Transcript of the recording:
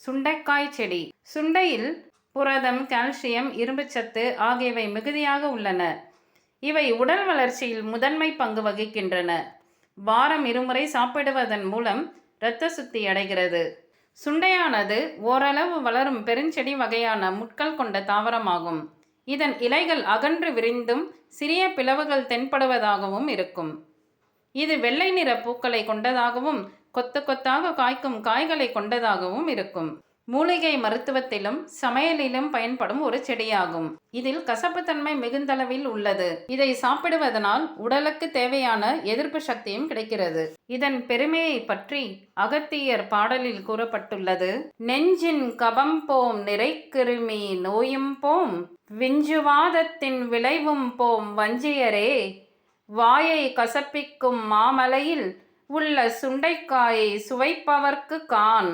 சுண்டைக்காய் செடி. சுண்டையில் புரதம், கால்சியம், இரும்புச்சத்து ஆகியவை மிகுதியாக உள்ளன. இவை உடல் வளர்ச்சியில் முதன்மை பங்கு வகிக்கின்றன. வாரம் 2 முறை சாப்பிடுவதன் மூலம் இரத்த சுத்தி அடைகிறது. சுண்டையானது ஓரளவு வளரும் பெருஞ்செடி வகையான முட்கள் கொண்ட தாவரமாகும். இதன் இலைகள் அகன்று விரிந்தும் சிறிய பிளவுகள் தென்படுவதாகவும் இருக்கும். இது வெள்ளை நிற பூக்களை கொண்டதாகவும் கொத்து கொத்தாக காய்க்கும் காய்களை கொண்டதாகவும் இருக்கும். மூலிகை மருத்துவத்திலும் சமையலிலும் பயன்படும் ஒரு செடியாகும். இதில் கசப்புத்தன்மை மிகுந்தளவில் உள்ளது. இதை சாப்பிடுவதனால் உடலுக்கு தேவையான எதிர்ப்பு சக்தியும் கிடைக்கிறது. இதன் பெருமையை பற்றி அகத்தியர் பாடலில் கூறப்பட்டுள்ளது. நெஞ்சின் கபம் போம், நிறைக்கிருமி நோயும் போம், விஞ்சுவாதத்தின் விளைவும் போம் வஞ்சியரே, வாயை கசப்பிக்கும் மாமலையில் உள்ள சுண்டைக்காயை சுவைப்பவர்க்கு கான்.